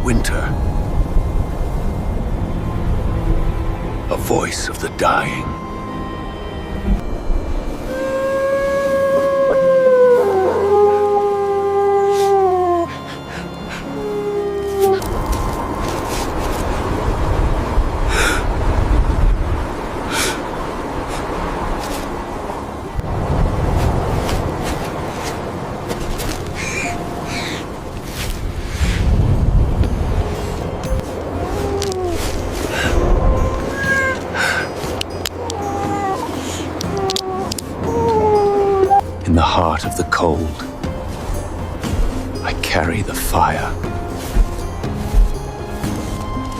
winter. A voice of the dying. In the heart of the cold, I carry the fire.